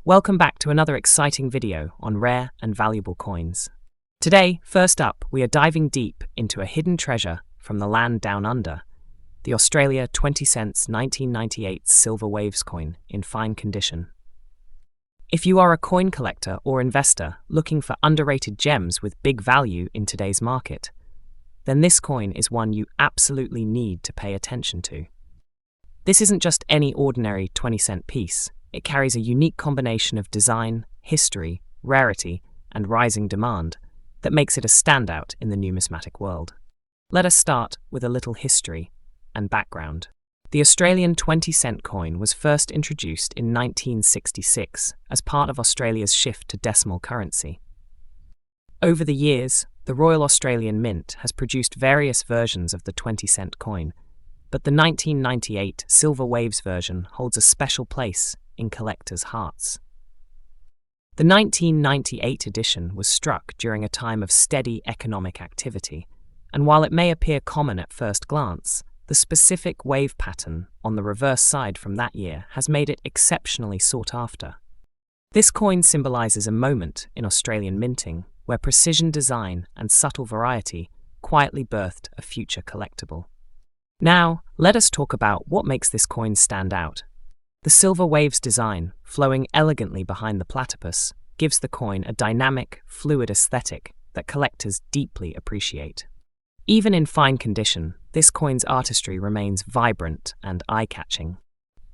Welcome back to another exciting video on rare and valuable coins. Today, first up, we are diving deep into a hidden treasure from the land down under, the Australia 20 cents 1998 Silver Waves coin in fine condition. If you are a coin collector or investor looking for underrated gems with big value in today's market, then this coin is one you absolutely need to pay attention to. This isn't just any ordinary 20-cent piece. It carries a unique combination of design, history, rarity, and rising demand that makes it a standout in the numismatic world. Let us start with a little history and background. The Australian 20-cent coin was first introduced in 1966 as part of Australia's shift to decimal currency. Over the years, the Royal Australian Mint has produced various versions of the 20-cent coin, but the 1998 Silver Waves version holds a special place in collectors' hearts. The 1998 edition was struck during a time of steady economic activity, and while it may appear common at first glance, the specific wave pattern on the reverse side from that year has made it exceptionally sought after. This coin symbolizes a moment in Australian minting where precision design and subtle variety quietly birthed a future collectible. Now, let us talk about what makes this coin stand out. The Silver Waves design, flowing elegantly behind the platypus, gives the coin a dynamic, fluid aesthetic that collectors deeply appreciate. Even in fine condition, this coin's artistry remains vibrant and eye-catching.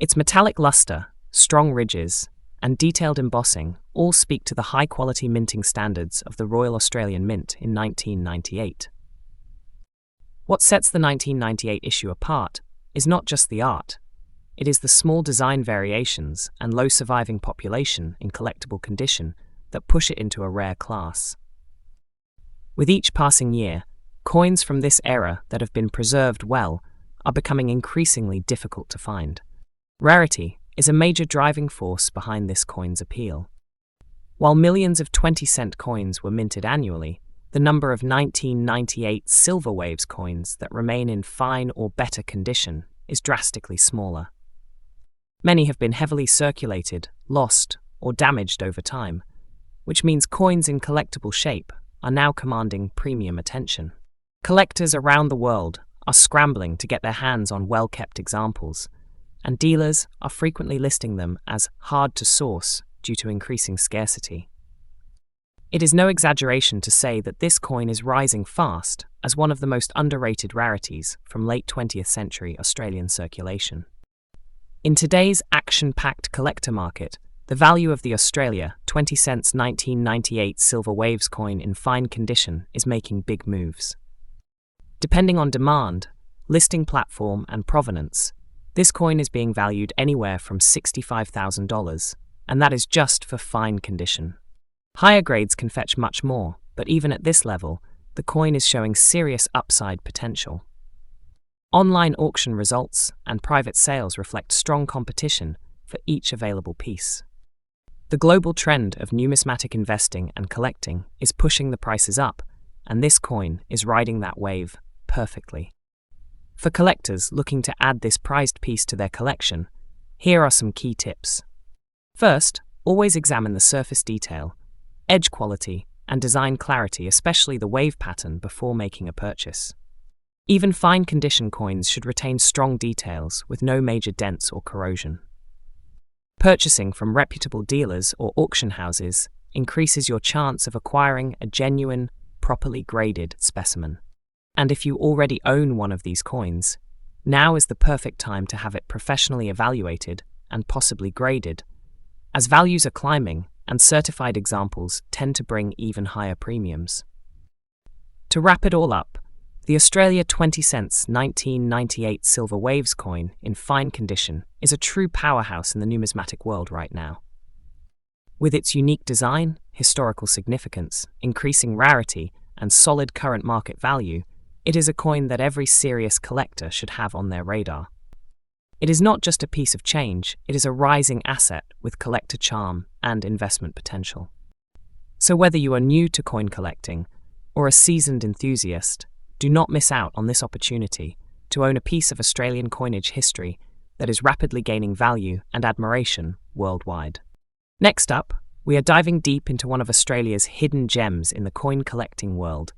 Its metallic luster, strong ridges, and detailed embossing all speak to the high-quality minting standards of the Royal Australian Mint in 1998. What sets the 1998 issue apart is not just the art. It is the small design variations and low surviving population in collectible condition that push it into a rare class. With each passing year, coins from this era that have been preserved well are becoming increasingly difficult to find. Rarity is a major driving force behind this coin's appeal. While millions of 20-cent coins were minted annually, the number of 1998 Silver Waves coins that remain in fine or better condition is drastically smaller. Many have been heavily circulated, lost, or damaged over time, which means coins in collectible shape are now commanding premium attention. Collectors around the world are scrambling to get their hands on well-kept examples, and dealers are frequently listing them as hard to source due to increasing scarcity. It is no exaggeration to say that this coin is rising fast as one of the most underrated rarities from late 20th century Australian circulation. In today's action-packed collector market, the value of the Australia 20 cents 1998 Silver Waves coin in fine condition is making big moves. Depending on demand, listing platform, and provenance, this coin is being valued anywhere from $65,000, and that is just for fine condition. Higher grades can fetch much more, but even at this level, the coin is showing serious upside potential. Online auction results and private sales reflect strong competition for each available piece. The global trend of numismatic investing and collecting is pushing the prices up, and this coin is riding that wave perfectly. For collectors looking to add this prized piece to their collection, here are some key tips. First, always examine the surface detail, edge quality, and design clarity, especially the wave pattern, before making a purchase. Even fine condition coins should retain strong details with no major dents or corrosion. Purchasing from reputable dealers or auction houses increases your chance of acquiring a genuine, properly graded specimen. And if you already own one of these coins, now is the perfect time to have it professionally evaluated and possibly graded, as values are climbing and certified examples tend to bring even higher premiums. To wrap it all up, the Australia 20 cents 1998 Silver Waves coin in fine condition is a true powerhouse in the numismatic world right now. With its unique design, historical significance, increasing rarity, and solid current market value, it is a coin that every serious collector should have on their radar. It is not just a piece of change, it is a rising asset with collector charm and investment potential. So whether you are new to coin collecting or a seasoned enthusiast, do not miss out on this opportunity to own a piece of Australian coinage history that is rapidly gaining value and admiration worldwide. Next up, we are diving deep into one of Australia's hidden gems in the coin collecting world,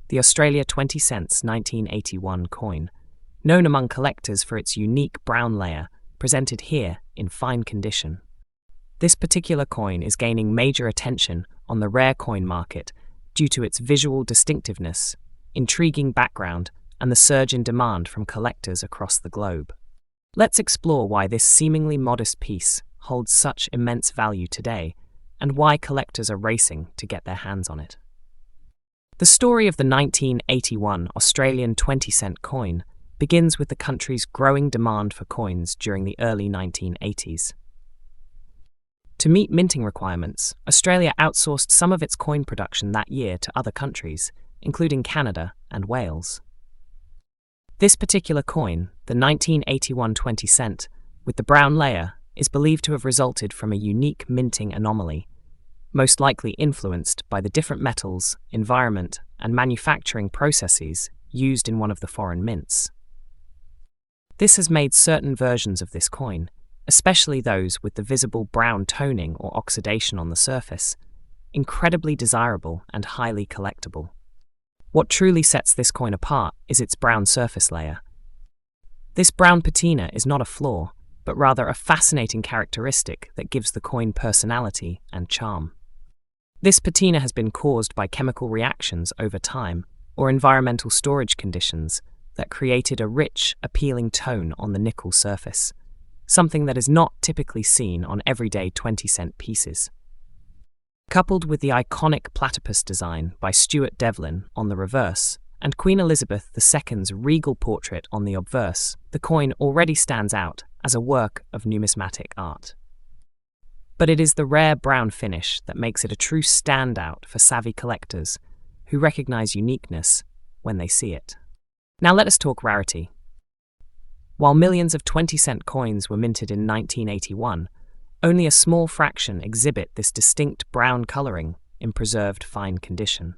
the Australia 20 cents 1981 coin, known among collectors for its unique brown layer, presented here in fine condition. This particular coin is gaining major attention on the rare coin market due to its visual distinctiveness, intriguing background, and the surge in demand from collectors across the globe. Let's explore why this seemingly modest piece holds such immense value today, and why collectors are racing to get their hands on it. The story of the 1981 Australian 20-cent coin begins with the country's growing demand for coins during the early 1980s. To meet minting requirements, Australia outsourced some of its coin production that year to other countries, including Canada and Wales. This particular coin, the 1981 20 cent, with the brown layer, is believed to have resulted from a unique minting anomaly, most likely influenced by the different metals, environment, and manufacturing processes used in one of the foreign mints. This has made certain versions of this coin, especially those with the visible brown toning or oxidation on the surface, incredibly desirable and highly collectible. What truly sets this coin apart is its brown surface layer. This brown patina is not a flaw, but rather a fascinating characteristic that gives the coin personality and charm. This patina has been caused by chemical reactions over time or environmental storage conditions that created a rich, appealing tone on the nickel surface, something that is not typically seen on everyday 20-cent pieces. Coupled with the iconic platypus design by Stuart Devlin on the reverse and Queen Elizabeth II's regal portrait on the obverse, the coin already stands out as a work of numismatic art. But it is the rare brown finish that makes it a true standout for savvy collectors who recognize uniqueness when they see it. Now let us talk rarity. While millions of 20-cent coins were minted in 1981, only a small fraction exhibit this distinct brown coloring in preserved fine condition.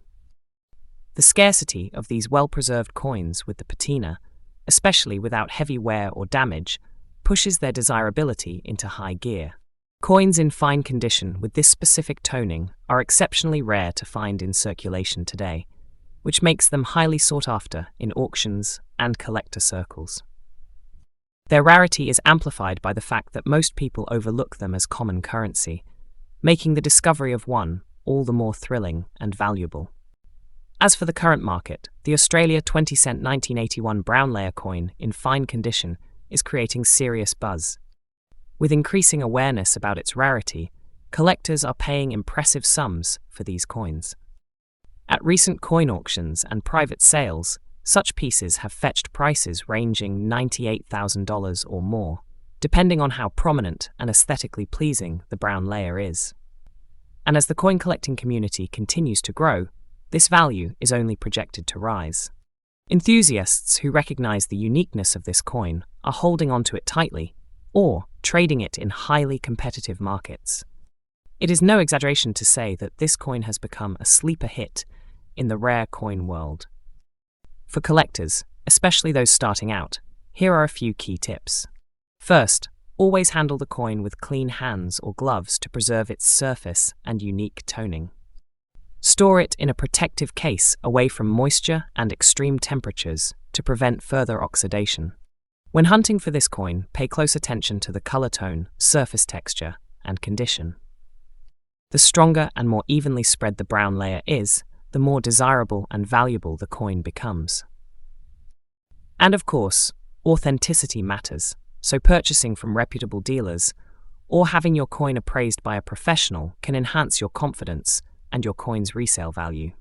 The scarcity of these well-preserved coins with the patina, especially without heavy wear or damage, pushes their desirability into high gear. Coins in fine condition with this specific toning are exceptionally rare to find in circulation today, which makes them highly sought after in auctions and collector circles. Their rarity is amplified by the fact that most people overlook them as common currency, making the discovery of one all the more thrilling and valuable. As for the current market, the Australia 20 cent 1981 brown layer coin in fine condition is creating serious buzz. With increasing awareness about its rarity, collectors are paying impressive sums for these coins. At recent coin auctions and private sales, such pieces have fetched prices ranging $98,000 or more, depending on how prominent and aesthetically pleasing the brown layer is. And as the coin collecting community continues to grow, this value is only projected to rise. Enthusiasts who recognize the uniqueness of this coin are holding onto it tightly, or trading it in highly competitive markets. It is no exaggeration to say that this coin has become a sleeper hit in the rare coin world. For collectors, especially those starting out, here are a few key tips. First, always handle the coin with clean hands or gloves to preserve its surface and unique toning. Store it in a protective case away from moisture and extreme temperatures to prevent further oxidation. When hunting for this coin, pay close attention to the color tone, surface texture, and condition. The stronger and more evenly spread the brown layer is, the more desirable and valuable the coin becomes. And of course, authenticity matters, so purchasing from reputable dealers or having your coin appraised by a professional can enhance your confidence and your coin's resale value.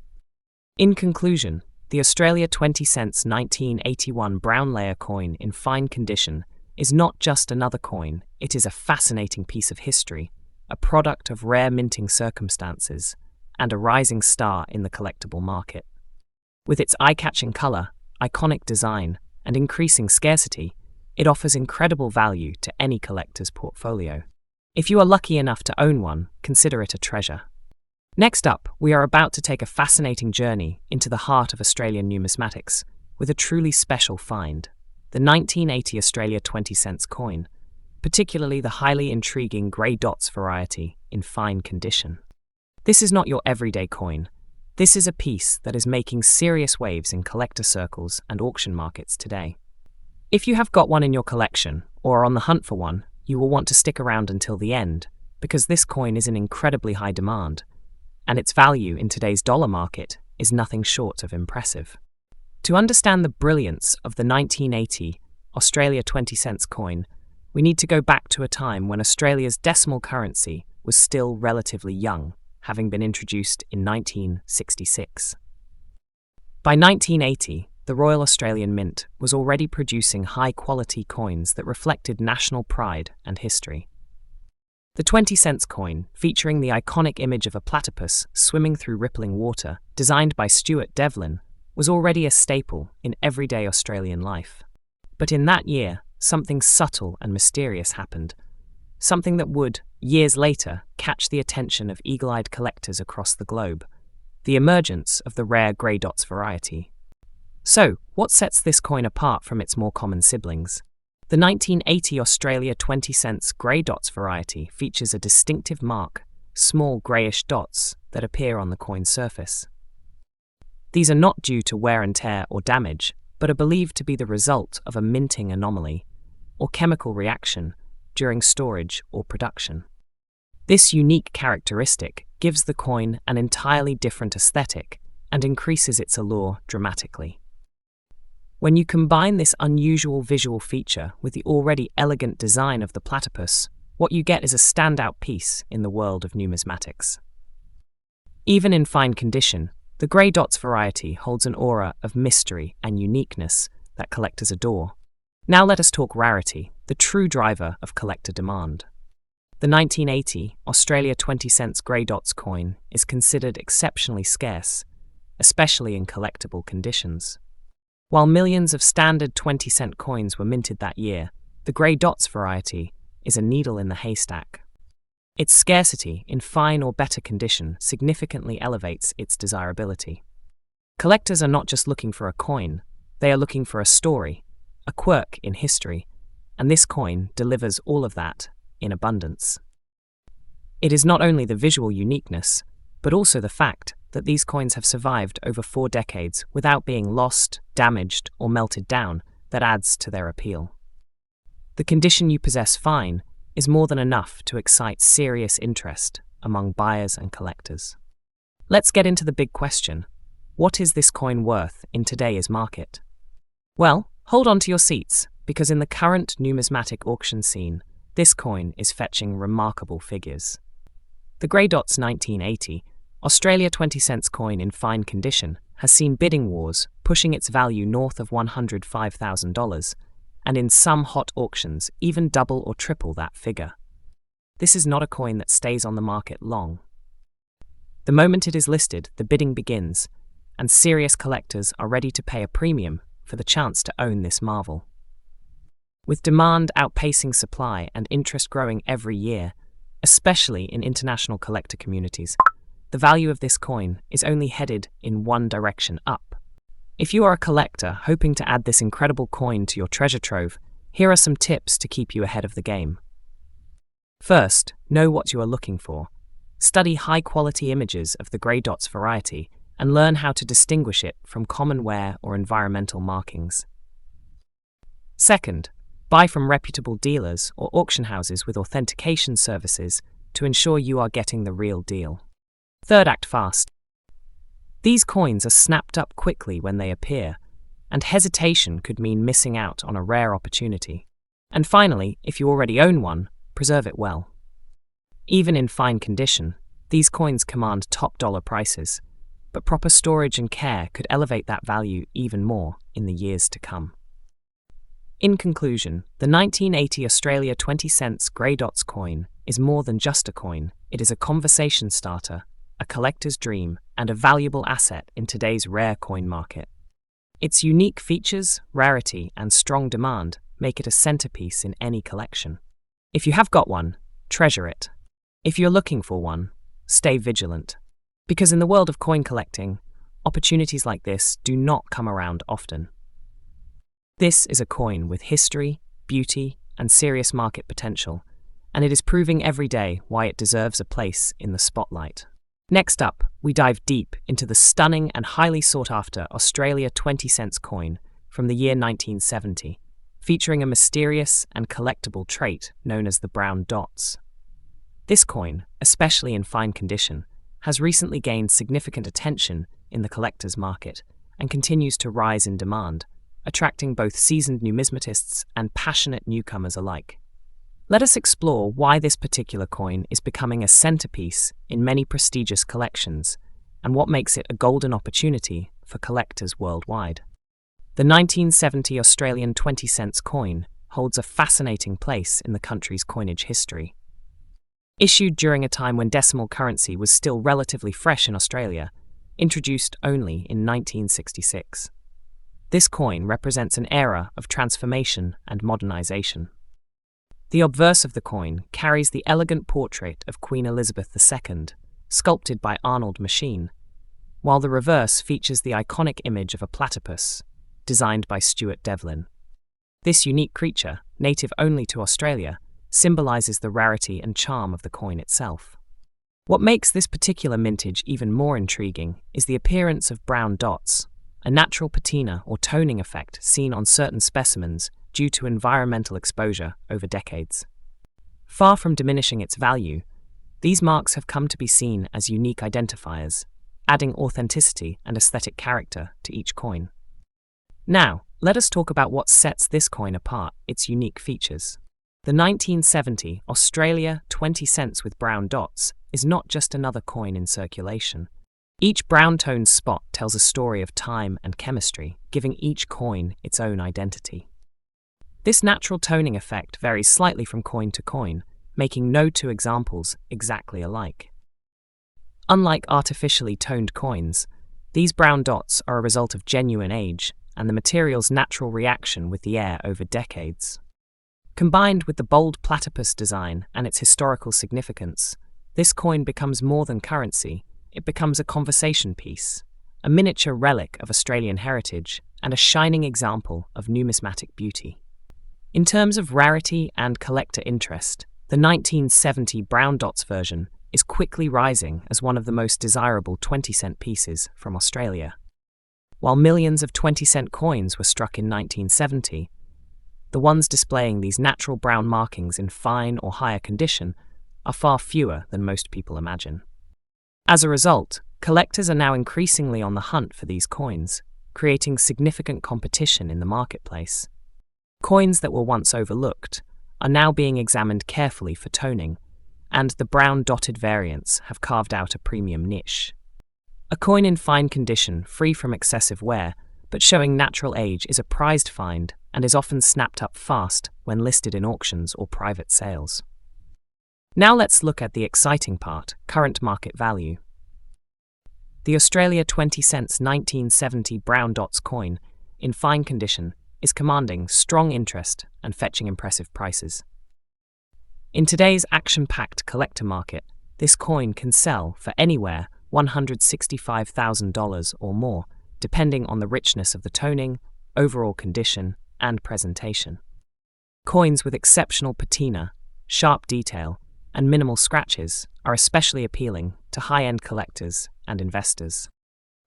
In conclusion, the Australia 20 cents 1981 brown layer coin in fine condition is not just another coin, it is a fascinating piece of history, a product of rare minting circumstances, and a rising star in the collectible market. With its eye-catching color, iconic design, and increasing scarcity, it offers incredible value to any collector's portfolio. If you are lucky enough to own one, consider it a treasure. Next up, we are about to take a fascinating journey into the heart of Australian numismatics with a truly special find, the 1980 Australia 20 cents coin, particularly the highly intriguing grey dots variety in fine condition. This is not your everyday coin. This is a piece that is making serious waves in collector circles and auction markets today. If you have got one in your collection or are on the hunt for one, you will want to stick around until the end, because this coin is in incredibly high demand, and its value in today's dollar market is nothing short of impressive. To understand the brilliance of the 1980 Australia 20 cents coin, we need to go back to a time when Australia's decimal currency was still relatively young, having been introduced in 1966. By 1980, the Royal Australian Mint was already producing high-quality coins that reflected national pride and history. The 20 cents coin, featuring the iconic image of a platypus swimming through rippling water, designed by Stuart Devlin, was already a staple in everyday Australian life. But in that year, something subtle and mysterious happened, something that would, years later, catch the attention of eagle-eyed collectors across the globe: the emergence of the rare grey dots variety. So, what sets this coin apart from its more common siblings? The 1980 Australia 20 cents grey dots variety features a distinctive mark, small greyish dots that appear on the coin's surface. These are not due to wear and tear or damage, but are believed to be the result of a minting anomaly or chemical reaction during storage or production. This unique characteristic gives the coin an entirely different aesthetic and increases its allure dramatically. When you combine this unusual visual feature with the already elegant design of the platypus, what you get is a standout piece in the world of numismatics. Even in fine condition, the grey dots variety holds an aura of mystery and uniqueness that collectors adore. Now let us talk rarity, the true driver of collector demand. The 1980 Australia 20 cents grey dots coin is considered exceptionally scarce, especially in collectible conditions. While millions of standard 20-cent coins were minted that year, the grey dots variety is a needle in the haystack. Its scarcity in fine or better condition significantly elevates its desirability. Collectors are not just looking for a coin, they are looking for a story, a quirk in history, and this coin delivers all of that in abundance. It is not only the visual uniqueness, but also the fact that these coins have survived over 4 decades without being lost, damaged, or melted down that adds to their appeal. The condition you possess fine is more than enough to excite serious interest among buyers and collectors. Let's get into the big question: what is this coin worth in today's market? Well, hold on to your seats, because in the current numismatic auction scene, this coin is fetching remarkable figures. The grey dots 1980 Australia 20 cents coin in fine condition has seen bidding wars pushing its value north of $105,000, and in some hot auctions even double or triple that figure. This is not a coin that stays on the market long. The moment it is listed, the bidding begins, and serious collectors are ready to pay a premium for the chance to own this marvel. With demand outpacing supply and interest growing every year, especially in international collector communities, the value of this coin is only headed in one direction: up. If you are a collector hoping to add this incredible coin to your treasure trove, here are some tips to keep you ahead of the game. First, know what you are looking for. Study high-quality images of the grey dots variety and learn how to distinguish it from common wear or environmental markings. Second, buy from reputable dealers or auction houses with authentication services to ensure you are getting the real deal. Third, act fast. These coins are snapped up quickly when they appear, and hesitation could mean missing out on a rare opportunity. And finally, if you already own one, preserve it well. Even in fine condition, these coins command top dollar prices, but proper storage and care could elevate that value even more in the years to come. In conclusion, the 1980 Australia 20 cents grey dots coin is more than just a coin. It is a conversation starter, a collector's dream, and a valuable asset in today's rare coin market. Its unique features, rarity, and strong demand make it a centerpiece in any collection. If you have got one, treasure it. If you're looking for one, stay vigilant. Because in the world of coin collecting, opportunities like this do not come around often. This is a coin with history, beauty, and serious market potential, and it is proving every day why it deserves a place in the spotlight. Next up, we dive deep into the stunning and highly sought-after Australia 20-cent coin from the year 1970, featuring a mysterious and collectible trait known as the brown dots. This coin, especially in fine condition, has recently gained significant attention in the collector's market and continues to rise in demand, attracting both seasoned numismatists and passionate newcomers alike. Let us explore why this particular coin is becoming a centerpiece in many prestigious collections and what makes it a golden opportunity for collectors worldwide. The 1970 Australian 20-cent coin holds a fascinating place in the country's coinage history. Issued during a time when decimal currency was still relatively fresh in Australia, introduced only in 1966. This coin represents an era of transformation and modernization. The obverse of the coin carries the elegant portrait of Queen Elizabeth II, sculpted by Arnold Machin, while the reverse features the iconic image of a platypus, designed by Stuart Devlin. This unique creature, native only to Australia, symbolizes the rarity and charm of the coin itself. What makes this particular mintage even more intriguing is the appearance of brown dots, a natural patina or toning effect seen on certain specimens due to environmental exposure over decades. Far from diminishing its value, these marks have come to be seen as unique identifiers, adding authenticity and aesthetic character to each coin. Now, let us talk about what sets this coin apart, its unique features. The 1970 Australia 20 cents with brown dots is not just another coin in circulation. Each brown-toned spot tells a story of time and chemistry, giving each coin its own identity. This natural toning effect varies slightly from coin to coin, making no two examples exactly alike. Unlike artificially toned coins, these brown dots are a result of genuine age and the material's natural reaction with the air over decades. Combined with the bold platypus design and its historical significance, this coin becomes more than currency. It becomes a conversation piece, a miniature relic of Australian heritage, and a shining example of numismatic beauty. In terms of rarity and collector interest, the 1970 brown dots version is quickly rising as one of the most desirable 20-cent pieces from Australia. While millions of 20-cent coins were struck in 1970, the ones displaying these natural brown markings in fine or higher condition are far fewer than most people imagine. As a result, collectors are now increasingly on the hunt for these coins, creating significant competition in the marketplace. Coins that were once overlooked are now being examined carefully for toning, and the brown dotted variants have carved out a premium niche. A coin in fine condition, free from excessive wear, but showing natural age is a prized find and is often snapped up fast when listed in auctions or private sales. Now let's look at the exciting part, current market value. The Australia 20 cents 1970 brown dots coin, in fine condition, is commanding strong interest and fetching impressive prices. In today's action-packed collector market, this coin can sell for anywhere $165,000 or more, depending on the richness of the toning, overall condition, and presentation. Coins with exceptional patina, sharp detail, and minimal scratches are especially appealing to high-end collectors and investors.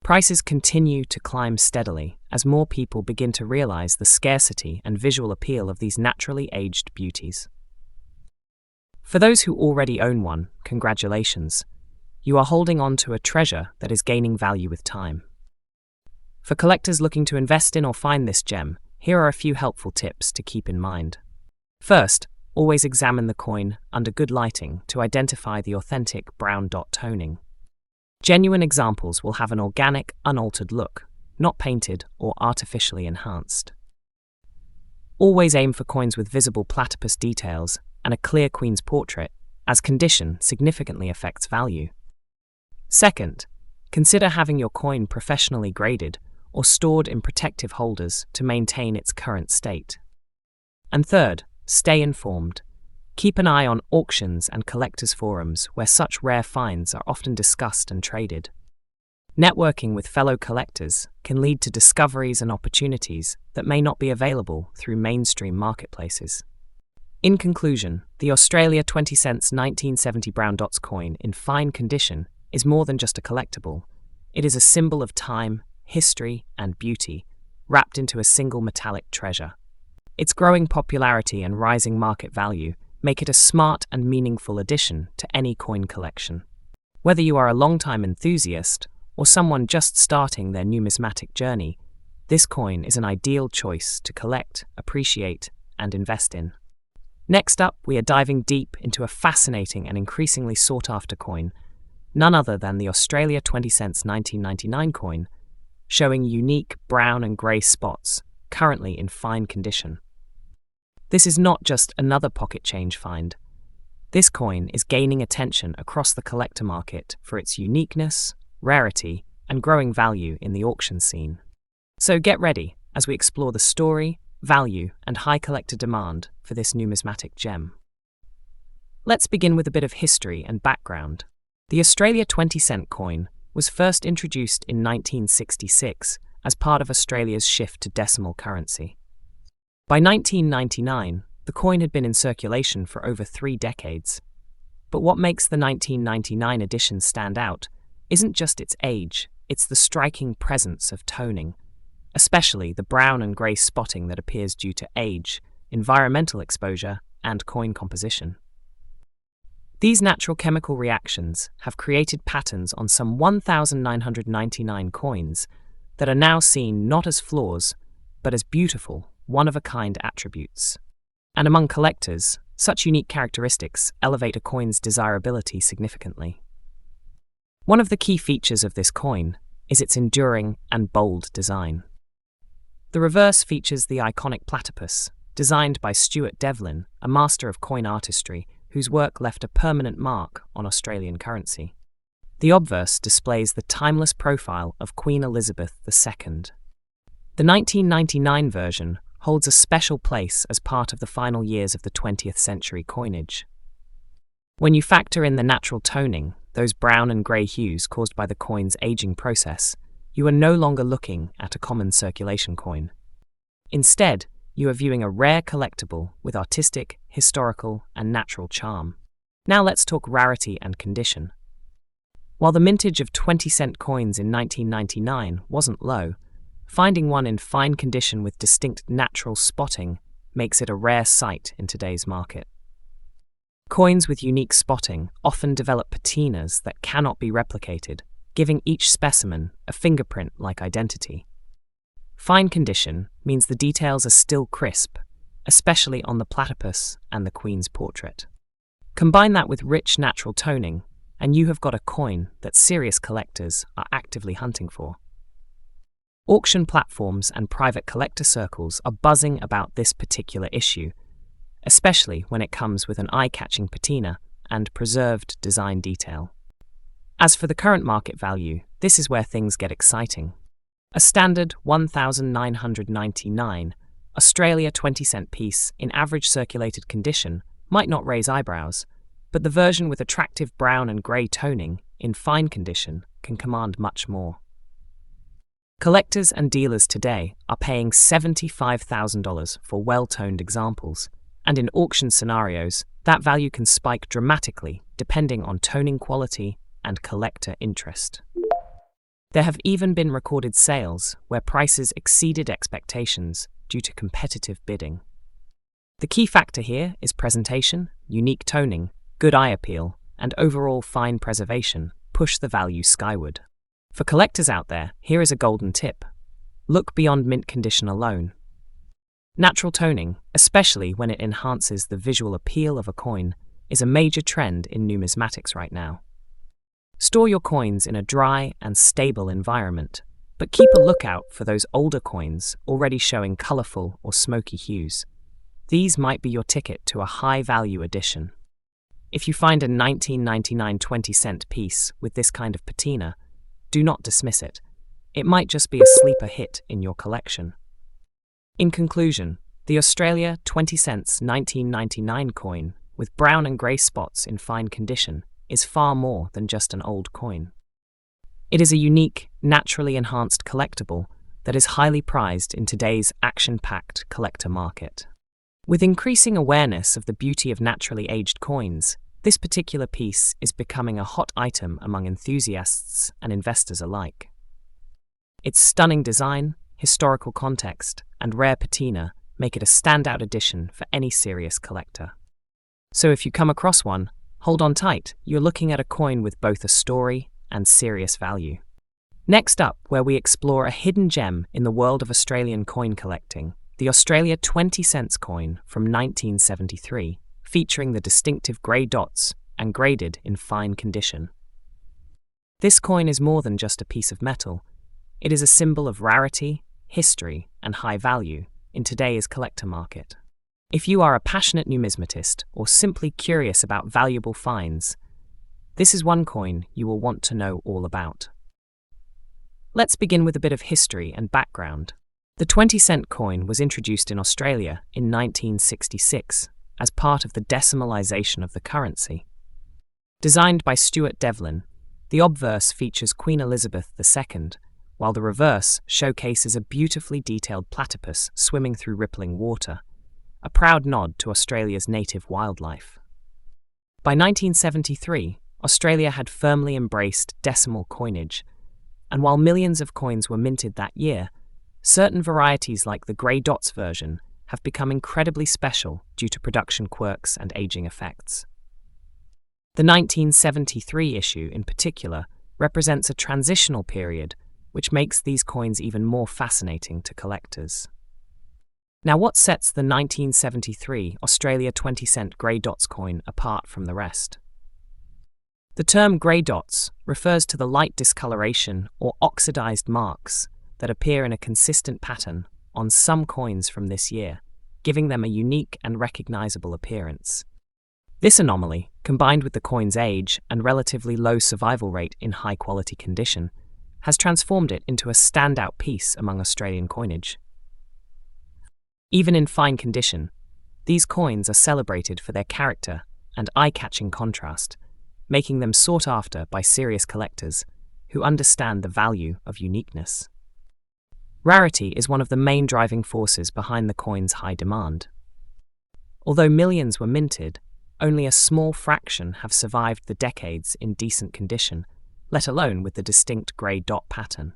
Prices continue to climb steadily as more people begin to realize the scarcity and visual appeal of these naturally aged beauties. For those who already own one, congratulations. You are holding on to a treasure that is gaining value with time. For collectors looking to invest in or find this gem, here are a few helpful tips to keep in mind. First, always examine the coin under good lighting to identify the authentic brown dot toning. Genuine examples will have an organic, unaltered look, not painted or artificially enhanced. Always aim for coins with visible platypus details and a clear queen's portrait, as condition significantly affects value. Second, consider having your coin professionally graded or stored in protective holders to maintain its current state. And third, stay informed. Keep an eye on auctions and collectors' forums where such rare finds are often discussed and traded. Networking with fellow collectors can lead to discoveries and opportunities that may not be available through mainstream marketplaces. In conclusion, the Australia 20 cents 1970 brown dots coin in fine condition is more than just a collectible. It is a symbol of time, history, and beauty, wrapped into a single metallic treasure. Its growing popularity and rising market value make it a smart and meaningful addition to any coin collection. Whether you are a long-time enthusiast or someone just starting their numismatic journey, this coin is an ideal choice to collect, appreciate, and invest in. Next up, we are diving deep into a fascinating and increasingly sought-after coin, none other than the Australia 20 cents 1999 coin, showing unique brown and grey spots, currently in fine condition. This is not just another pocket change find. This coin is gaining attention across the collector market for its uniqueness, rarity, and growing value in the auction scene. So get ready as we explore the story, value, and high collector demand for this numismatic gem. Let's begin with a bit of history and background. The Australia 20 cent coin was first introduced in 1966 as part of Australia's shift to decimal currency. By 1999, the coin had been in circulation for over 3 decades. But what makes the 1999 edition stand out isn't just its age, it's the striking presence of toning, especially the brown and grey spotting that appears due to age, environmental exposure, and coin composition. These natural chemical reactions have created patterns on some 1,999 coins that are now seen not as flaws, but as beautiful, one-of-a-kind attributes. And among collectors, such unique characteristics elevate a coin's desirability significantly. One of the key features of this coin is its enduring and bold design. The reverse features the iconic platypus, designed by Stuart Devlin, a master of coin artistry whose work left a permanent mark on Australian currency. The obverse displays the timeless profile of Queen Elizabeth II. The 1999 version holds a special place as part of the final years of the 20th century coinage. When you factor in the natural toning, those brown and grey hues caused by the coin's aging process, you are no longer looking at a common circulation coin. Instead, you are viewing a rare collectible with artistic, historical, and natural charm. Now let's talk rarity and condition. While the mintage of 20-cent coins in 1999 wasn't low, finding one in fine condition with distinct natural spotting makes it a rare sight in today's market. Coins with unique spotting often develop patinas that cannot be replicated, giving each specimen a fingerprint-like identity. Fine condition means the details are still crisp, especially on the platypus and the Queen's portrait. Combine that with rich natural toning, and you have got a coin that serious collectors are actively hunting for. Auction platforms and private collector circles are buzzing about this particular issue, especially when it comes with an eye-catching patina and preserved design detail. As for the current market value, this is where things get exciting. A standard 1,999 Australia 20-cent piece in average circulated condition might not raise eyebrows, but the version with attractive brown and grey toning in fine condition can command much more. Collectors and dealers today are paying $75,000 for well-toned examples, and in auction scenarios, that value can spike dramatically depending on toning quality and collector interest. There have even been recorded sales where prices exceeded expectations due to competitive bidding. The key factor here is presentation, unique toning, good eye appeal, and overall fine preservation push the value skyward. For collectors out there, here is a golden tip. Look beyond mint condition alone. Natural toning, especially when it enhances the visual appeal of a coin, is a major trend in numismatics right now. Store your coins in a dry and stable environment, but keep a lookout for those older coins already showing colourful or smoky hues. These might be your ticket to a high-value addition. If you find a 1999 20-cent piece with this kind of patina, do not dismiss it. It might just be a sleeper hit in your collection. In conclusion, the Australia 20 cents 1999 coin with brown and grey spots in fine condition is far more than just an old coin. It is a unique, naturally enhanced collectible that is highly prized in today's action-packed collector market. With increasing awareness of the beauty of naturally aged coins, this particular piece is becoming a hot item among enthusiasts and investors alike. Its stunning design, historical context, and rare patina make it a standout addition for any serious collector. So if you come across one, hold on tight, you're looking at a coin with both a story and serious value. Next up, where we explore a hidden gem in the world of Australian coin collecting, the Australia 20 cents coin from 1973, featuring the distinctive grey dots and graded in fine condition. This coin is more than just a piece of metal. It is a symbol of rarity, history, and high value in today's collector market. If you are a passionate numismatist or simply curious about valuable finds, this is one coin you will want to know all about. Let's begin with a bit of history and background. The 20-cent coin was introduced in Australia in 1966 as part of the decimalisation of the currency. Designed by Stuart Devlin, the obverse features Queen Elizabeth II, while the reverse showcases a beautifully detailed platypus swimming through rippling water, a proud nod to Australia's native wildlife. By 1973, Australia had firmly embraced decimal coinage, and while millions of coins were minted that year, certain varieties like the grey dots version have become incredibly special due to production quirks and aging effects. The 1973 issue, in particular, represents a transitional period which makes these coins even more fascinating to collectors. Now, what sets the 1973 Australia 20-cent grey dots coin apart from the rest? The term grey dots refers to the light discoloration or oxidized marks that appear in a consistent pattern on some coins from this year, giving them a unique and recognizable appearance. This anomaly, combined with the coin's age and relatively low survival rate in high-quality condition, has transformed it into a standout piece among Australian coinage. Even in fine condition, these coins are celebrated for their character and eye-catching contrast, making them sought after by serious collectors who understand the value of uniqueness. Rarity is one of the main driving forces behind the coin's high demand. Although millions were minted, only a small fraction have survived the decades in decent condition, let alone with the distinct grey dot pattern.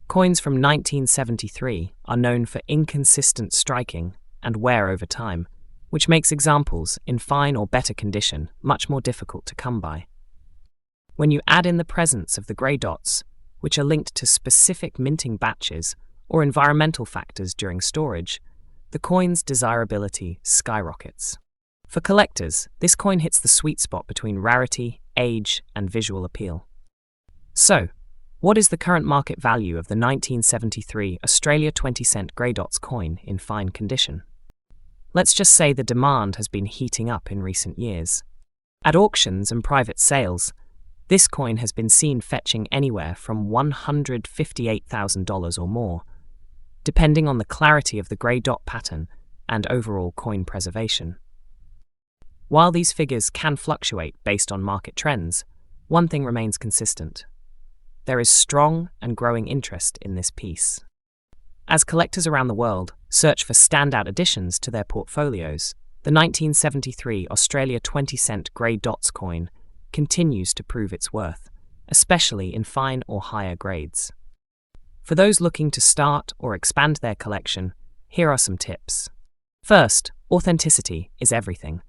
Coins from 1973 are known for inconsistent striking and wear over time, which makes examples in fine or better condition much more difficult to come by. When you add in the presence of the grey dots, which are linked to specific minting batches or environmental factors during storage, the coin's desirability skyrockets. For collectors, this coin hits the sweet spot between rarity, age, and visual appeal. So, what is the current market value of the 1973 Australia 20-cent grey dots coin in fine condition? Let's just say the demand has been heating up in recent years. At auctions and private sales, this coin has been seen fetching anywhere from $158,000 or more, depending on the clarity of the grey dot pattern and overall coin preservation. While these figures can fluctuate based on market trends, one thing remains consistent. There is strong and growing interest in this piece. As collectors around the world search for standout additions to their portfolios, the 1973 Australia 20-cent grey dots coin continues to prove its worth, especially in fine or higher grades. For those looking to start or expand their collection, here are some tips. First, authenticity is everything.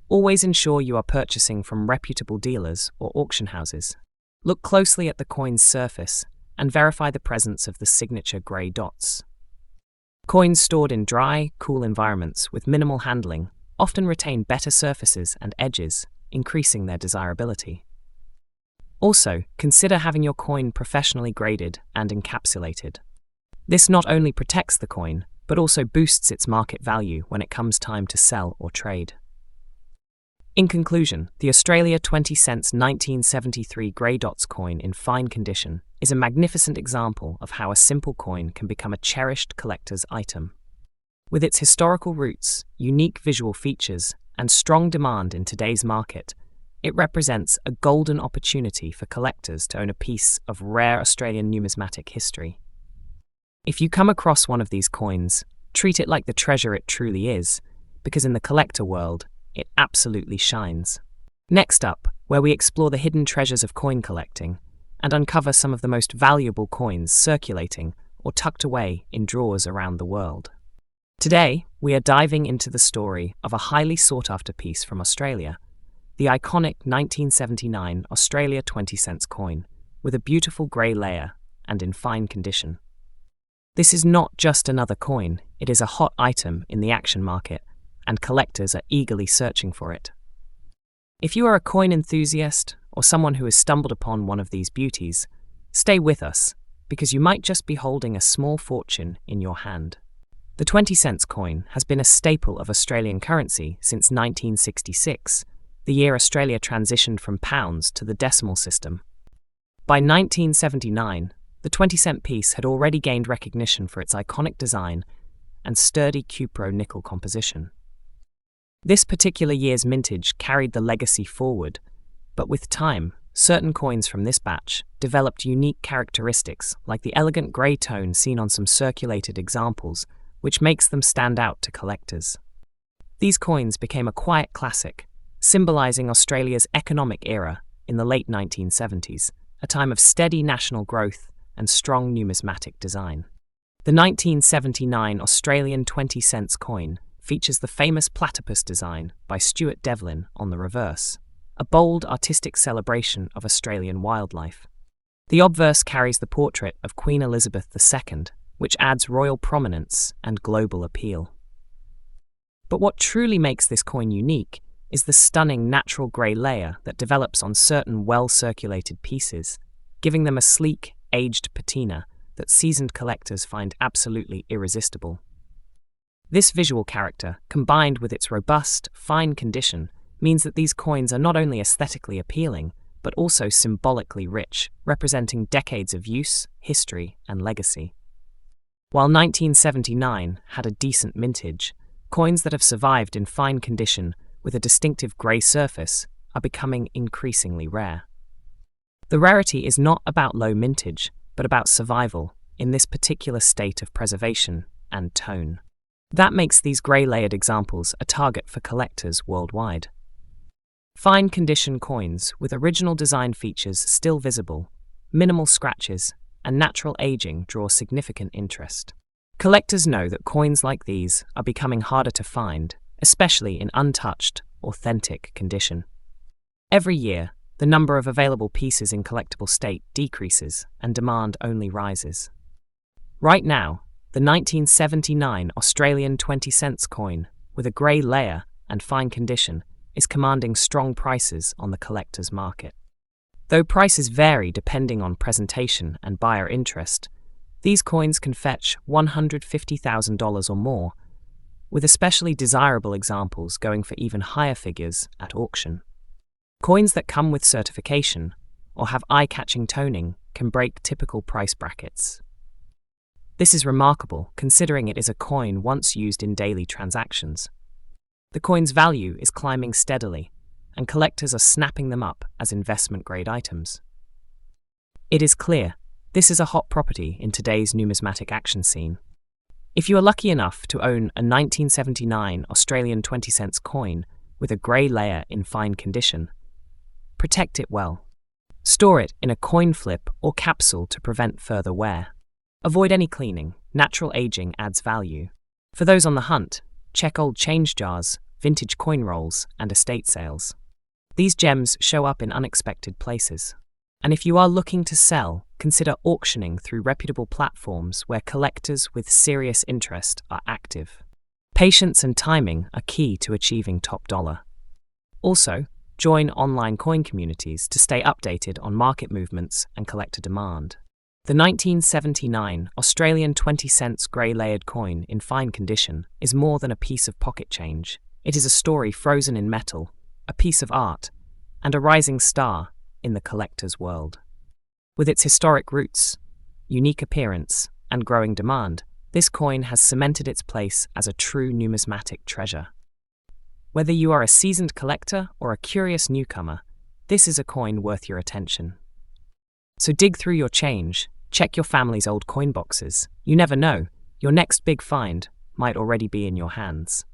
Always ensure you are purchasing from reputable dealers or auction houses. Look closely at the coin's surface and verify the presence of the signature grey dots. Coins stored in dry, cool environments with minimal handling often retain better surfaces and edges, increasing their desirability. Also, consider having your coin professionally graded and encapsulated. This not only protects the coin, but also boosts its market value when it comes time to sell or trade. In conclusion, the Australia 20 cents 1973 grey dots coin in fine condition is a magnificent example of how a simple coin can become a cherished collector's item. With its historical roots, unique visual features, and strong demand in today's market, it represents a golden opportunity for collectors to own a piece of rare Australian numismatic history. If you come across one of these coins, Treat it like the treasure it truly is, because in the collector world, it absolutely shines. Next up, where we explore the hidden treasures of coin collecting and uncover some of the most valuable coins circulating or tucked away in drawers around the world. Today, we are diving into the story of a highly sought-after piece from Australia, the iconic 1979 Australia 20-cents coin, with a beautiful grey layer and in fine condition. This is not just another coin, it is a hot item in the action market, and collectors are eagerly searching for it. If you are a coin enthusiast or someone who has stumbled upon one of these beauties, stay with us, because you might just be holding a small fortune in your hand. The 20-cents coin has been a staple of Australian currency since 1966, the year Australia transitioned from pounds to the decimal system. By 1979, the 20-cent piece had already gained recognition for its iconic design and sturdy cupro nickel composition. This particular year's mintage carried the legacy forward, but with time, certain coins from this batch developed unique characteristics like the elegant grey tone seen on some circulated examples, which makes them stand out to collectors. These coins became a quiet classic, symbolising Australia's economic era in the late 1970s, a time of steady national growth and strong numismatic design. The 1979 Australian 20-cents coin features the famous platypus design by Stuart Devlin on the reverse, a bold artistic celebration of Australian wildlife. The obverse carries the portrait of Queen Elizabeth II, which adds royal prominence and global appeal. But what truly makes this coin unique is the stunning natural grey layer that develops on certain well-circulated pieces, giving them a sleek, aged patina that seasoned collectors find absolutely irresistible. This visual character, combined with its robust, fine condition, means that these coins are not only aesthetically appealing, but also symbolically rich, representing decades of use, history, and legacy. While 1979 had a decent mintage, coins that have survived in fine condition with a distinctive grey surface are becoming increasingly rare. The rarity is not about low mintage, but about survival in this particular state of preservation and tone. That makes these grey-layered examples a target for collectors worldwide. Fine condition coins with original design features still visible, minimal scratches, and natural aging draw significant interest. Collectors know that coins like these are becoming harder to find, especially in untouched, authentic condition. Every year, the number of available pieces in collectible state decreases and demand only rises. Right now, the 1979 Australian 20-cents coin, with a grey layer and fine condition, is commanding strong prices on the collector's market. Though prices vary depending on presentation and buyer interest, these coins can fetch $150,000 or more, with especially desirable examples going for even higher figures at auction. Coins that come with certification or have eye-catching toning can break typical price brackets. This is remarkable considering it is a coin once used in daily transactions. The coin's value is climbing steadily, and collectors are snapping them up as investment-grade items. It is clear, this is a hot property in today's numismatic action scene. If you are lucky enough to own a 1979 Australian 20-cents coin with a grey layer in fine condition, protect it well. Store it in a coin flip or capsule to prevent further wear. Avoid any cleaning, natural aging adds value. For those on the hunt, check old change jars, vintage coin rolls, and estate sales. These gems show up in unexpected places. And if you are looking to sell, consider auctioning through reputable platforms where collectors with serious interest are active. Patience and timing are key to achieving top dollar. Also, join online coin communities to stay updated on market movements and collector demand. The 1979 Australian 20-cents grey-layered coin in fine condition is more than a piece of pocket change. It is a story frozen in metal, a piece of art, and a rising star in the collector's world. With its historic roots, unique appearance, and growing demand, this coin has cemented its place as a true numismatic treasure. Whether you are a seasoned collector or a curious newcomer, this is a coin worth your attention. So dig through your change, check your family's old coin boxes. You never know, your next big find might already be in your hands.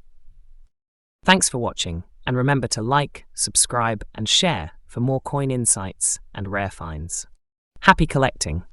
Thanks for watching, and remember to like, subscribe, and share for more coin insights and rare finds. Happy collecting!